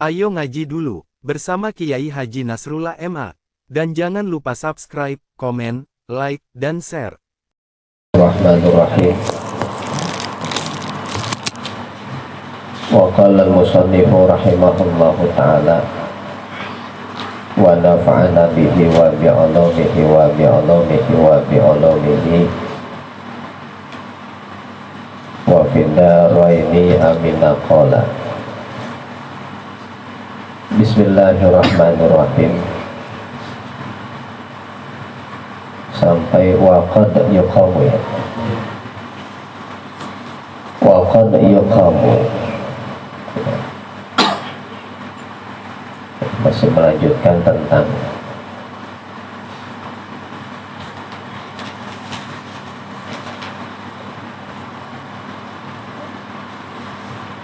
Ayo ngaji dulu, bersama Kiai Haji Nasrullah MA. Dan jangan lupa subscribe, komen, like, dan share. Bismillahirrahmanirrahim. Wa qala al-musannifu rahimahullahu ta'ala wa nafa'ana bihi wa bi'ulumihi wa bi'ulumihi wa bi'ulumihi wa fidaraini amina qala. Bismillahirrahmanirrahim. Sampai waqad yuqamu ya. Waqad yuqamu. Masih melanjutkan tentang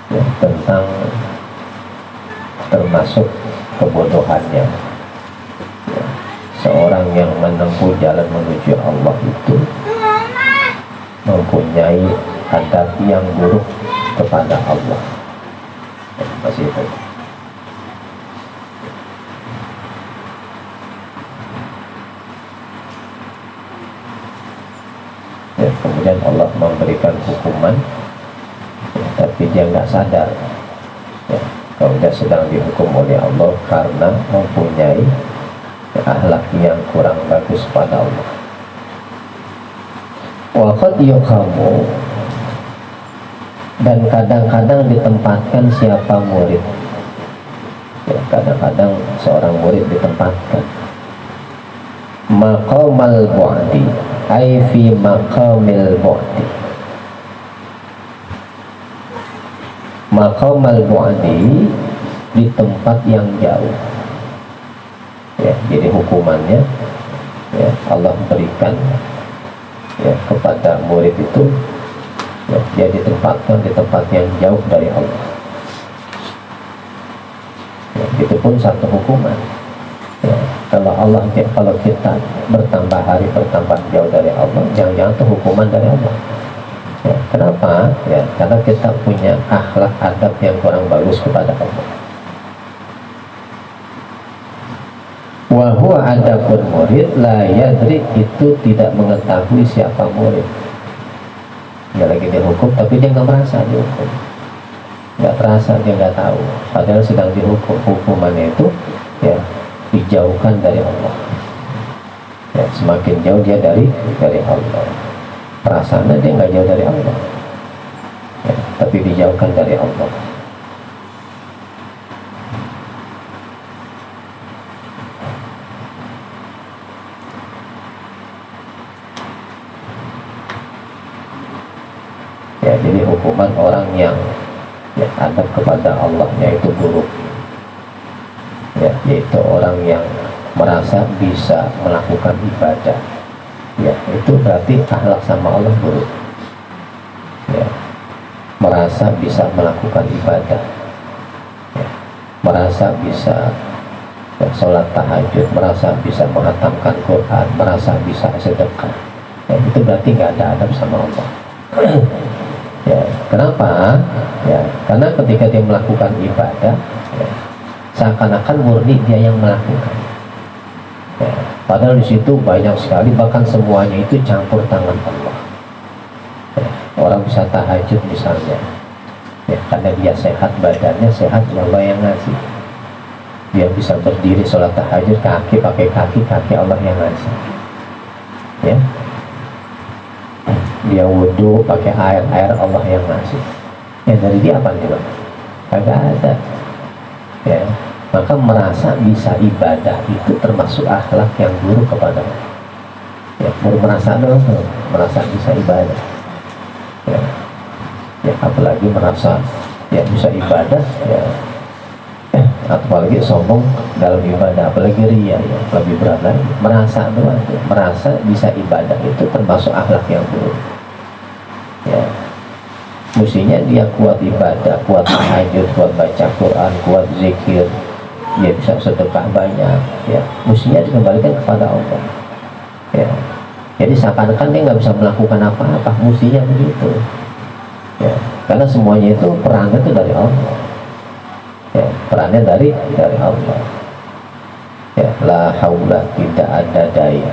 ya, tentang termasuk kebodohannya ya, seorang yang menempuh jalan menuju Allah itu mempunyai adab yang buruk kepada Allah ya, masih itu. Ya, kemudian Allah memberikan hukuman ya, tapi dia nggak sadar ya, kalau dia sedang dihukum oleh Allah karena mempunyai akhlak yang kurang bagus pada Allah. Waqad yuqamu, dan kadang-kadang ditempatkan siapa murid ya, kadang-kadang seorang murid ditempatkan maqamal bu'di, ay fi maqamil bu'di. Maqamal bu'di, di tempat yang jauh ya, jadi hukumannya ya, Allah berikan ya, kepada murid itu ya, dia ditempatkan di tempat yang jauh dari Allah ya, itu pun satu hukuman ya, kalau kita bertambah hari bertambah jauh dari Allah, jangan-jangan itu hukuman dari Allah ya, kenapa? Ya, karena kita punya akhlak adab yang kurang bagus kepada Allah. Wa huwa adabun murid la yadri, itu tidak mengetahui siapa murid. Dia lagi dihukum tapi dia nggak merasa dihukum, nggak terasa, dia nggak tahu padahal sedang dihukum. Hukumannya itu ya dijauhkan dari Allah ya, semakin jauh dia dari Allah. Perasaannya dia nggak jauh dari Allah ya, tapi dijauhkan dari Allah. Ya, jadi hukuman orang yang ya, adab kepada Allahnya itu buruk ya, yaitu orang yang merasa bisa melakukan ibadah ya, itu berarti akhlak sama Allah buruk ya, merasa bisa melakukan ibadah ya, merasa bisa ya, sholat tahajud, merasa bisa menghatamkan Quran, merasa bisa sedekah ya, itu berarti nggak ada adab sama Allah. Ya, kenapa? Ya, karena ketika dia melakukan ibadah, ya, seakan-akan murni dia yang melakukan. Ya, padahal di situ banyak sekali, bahkan semuanya itu campur tangan Allah. Ya, orang bisa tahajud misalnya, ya, karena dia sehat badannya, sehat Allah yang ngasih. Dia bisa berdiri sholat tahajud, kaki pakai kaki Allah yang ngasih. Ya. Dia wudhu pakai air Allah yang ngasih. Yang dari dia apa nih, Bang? Kagak ada ya, maka merasa bisa ibadah itu termasuk akhlak yang buruk kepada Allah ya, baru merasa dong, merasa bisa ibadah ya, ya apalagi merasa ya bisa ibadah ya, apalagi sombong dalam ibadah, apalagi riya ya, lebih berat lagi. Merasa doang, merasa bisa ibadah itu termasuk akhlak yang buruk ya. Mestinya dia kuat ibadah, kuat tahajud, kuat baca Quran, kuat zikir, dia bisa sedekah banyak ya, mestinya dikembalikan kepada Allah ya. Jadi seakan-akan dia nggak bisa melakukan apa-apa, mestinya begitu ya, karena semuanya itu perannya itu dari Allah ya, perannya dari Allah. Ya, la haula, tidak ada daya,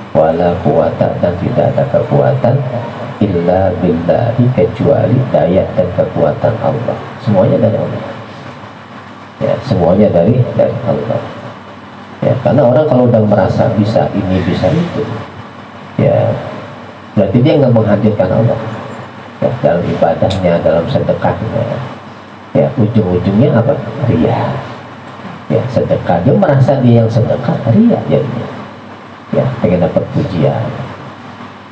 wala quwata, dan tidak ada kekuatan illa billahi, kecuali daya dan kekuatan Allah. Semuanya dari Allah. Ya, semuanya dari Allah. Ya, karena orang kalau udah merasa bisa ini bisa itu, ya berarti dia nggak menghadirkan Allah ya, dalam ibadahnya, dalam sedekahnya. Ya, ujung-ujungnya apa? Ria. Ya, sedekah, dia merasa dia yang sedekah, ria jadinya. Ya, pengen dapat pujian.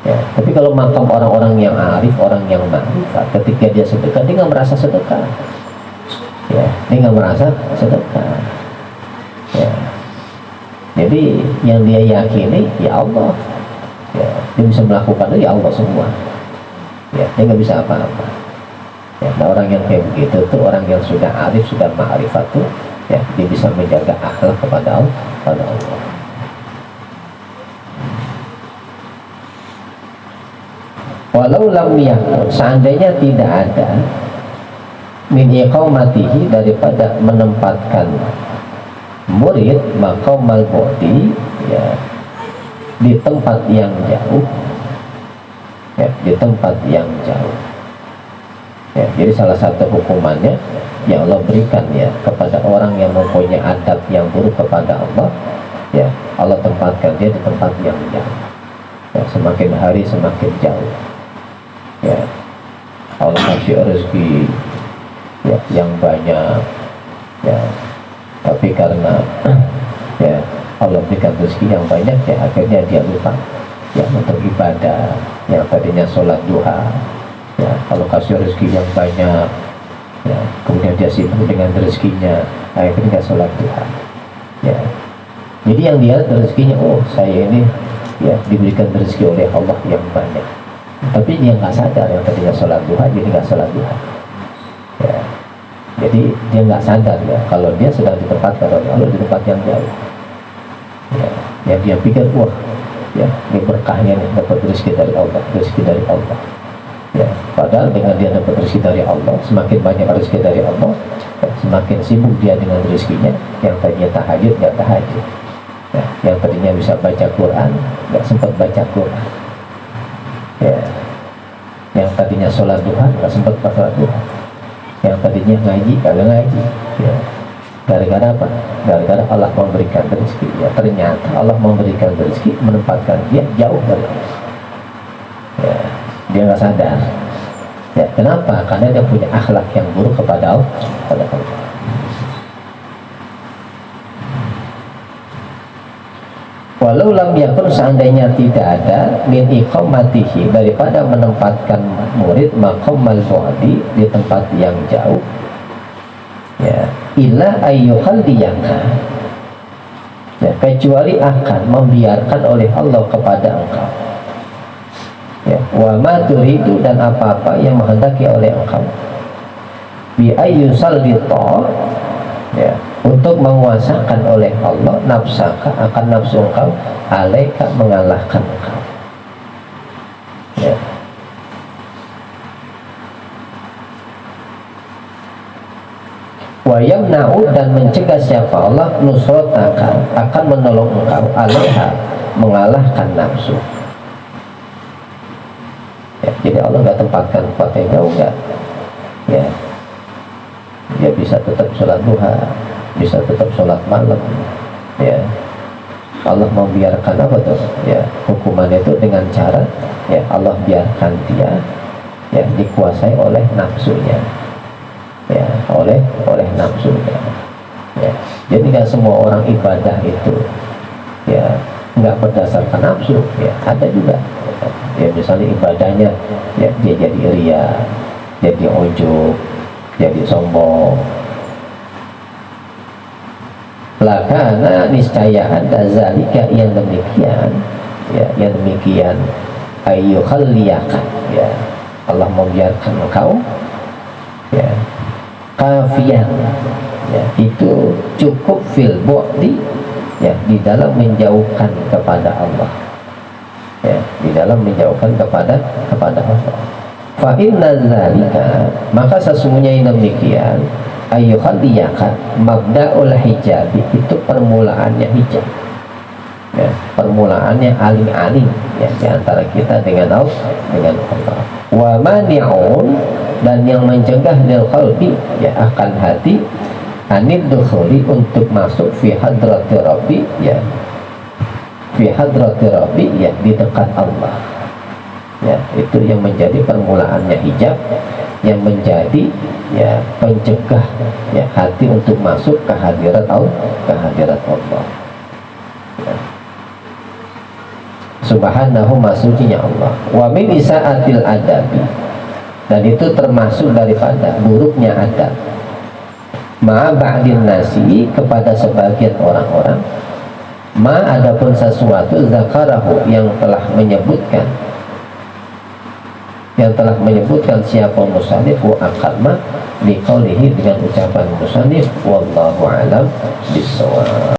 Ya, tapi kalau makam orang-orang yang arif, orang yang ma'rifat, ketika dia sedekah, dia nggak merasa sedekah. Ya, dia nggak merasa sedekah. Ya, jadi yang dia yakini ya Allah. Ya, dia bisa melakukan itu ya Allah semua. Ya, dia nggak bisa apa-apa. Ya, nah orang yang kayak begitu tuh orang yang sudah arif, sudah ma'rifat tuh, ya dia bisa menjaga akhlak kepada Allah. Walau lam yakun, seandainya tidak ada min iqamatihi, daripada menempatkan murid maqamal bu'di, ya di tempat yang jauh, ya di tempat yang jauh. Ya, jadi salah satu hukumannya yang Allah berikan ya kepada orang yang mempunyai adab yang buruk kepada Allah, ya Allah tempatkan dia di tempat yang jauh. Ya, semakin hari semakin jauh. Ya, Allah kasih rezeki ya yang banyak, ya tapi karena ya Allah berikan rezeki yang banyak, ya akhirnya dia lupa ya untuk ibadah. Yang tadinya sholat duha, ya kalau kasih rezeki yang banyak, ya kemudian dia sibuk dengan rezekinya, akhirnya nggak sholat duha. Ya, jadi yang dia rezekinya, oh saya ini ya diberikan rezeki oleh Allah yang banyak, tapi dia nggak sadar yang tadinya sholat duha jadi nggak sholat duha. Ya, jadi dia nggak sadar ya kalau dia sedang ditempatkan oleh Allah di tempat yang jauh. Ya, yang dia pikir, wah ya ini berkahnya nih, dapat rezeki dari Allah, rezeki dari Allah. Ya, padahal dengan dia dapat rezeki dari Allah, semakin banyak rezeki dari Allah, ya, semakin sibuk dia dengan rezekinya. Yang tadinya tahajud nggak tahajud, ya, yang tadinya bisa baca Quran nggak sempat baca Quran, ya, yang tadinya sholat duha nggak sempat sholat duha, yang tadinya ngaji kagak ngaji. Ya, gara-gara apa? Gara-gara Allah memberikan rezeki. Ya, ternyata Allah memberikan rezeki menempatkan dia jauh dari Allah. Ya, dia nggak sadar. Ya, kenapa? Karena dia punya akhlak yang buruk kepada Allah. Walau lam yakun, seandainya tidak ada min iqamatihi, daripada menempatkan murid maqamal bu'di, di tempat yang jauh, ya illa ayyuhalliyaka, ya kecuali akan membiarkan oleh Allah kepada engkau, ya wa ma turidu, dan apa-apa yang menghendaki oleh engkau, bi ayyusallita, ya untuk menguasakan oleh Allah nafsaka, akan nafsu engkau, alaika, mengalahkan engkau. Ya, wa yamna'u, dan mencegah siapa Allah, nusrotaka, akan menolong engkau, alaiha, mengalahkan nafsu. Ya, jadi Allah nggak tempatkan tempat yang jauh, nggak. Ya, dia bisa tetap sholat duha, bisa tetap sholat malam. Ya, Allah membiarkan apa tuh? Ya, hukuman itu dengan cara ya Allah biarkan dia ya dikuasai oleh nafsunya. Ya, oleh nafsunya. Ya, jadi nggak semua orang ibadah itu ya nggak berdasarkan nafsu. Ya, ada juga. Ya, misalnya ibadahnya ya dia jadi ria, jadi ujub, jadi sombong. Lakana, niscaya ada zalika, yang demikian, ya yang demikian, ayyukhalliyaka, ya Allah membiarkan engkau, ya kafian, ya itu cukup fil bu'di, ya di dalam menjauhkan kepada Allah, ya di dalam menjauhkan kepada Allah. Fa inna zalika, maka sesungguhnya yang demikian, ayyuhadiyakan mabda'ul hijab, itu permulaannya hijab, ya, permulaannya aling-aling, ya, di antara kita dengan Allah. Wa mani'un, dan yang mencegah lil qalbi, ya, akan hati, anid dukhuli, untuk masuk fi hadrati rabbi, ya, fi hadrati rabbi, ya, di dekat Allah, ya, itu yang menjadi permulaannya hijab, yang menjadi, ya, pencegah, ya, hati untuk masuk ke hadirat Allah, ya. Subhanahu, masucinya Allah. Wa min isa'atil adabi, dan itu termasuk daripada buruknya adab, ma'a ba'din nasi, kepada sebagian orang-orang, ma, adapun sesuatu, zakarahu, yang telah menyebutkan siapa musannif, wa aqamma liqaulihi, dengan ucapan musannif, wallahu alam bissawab.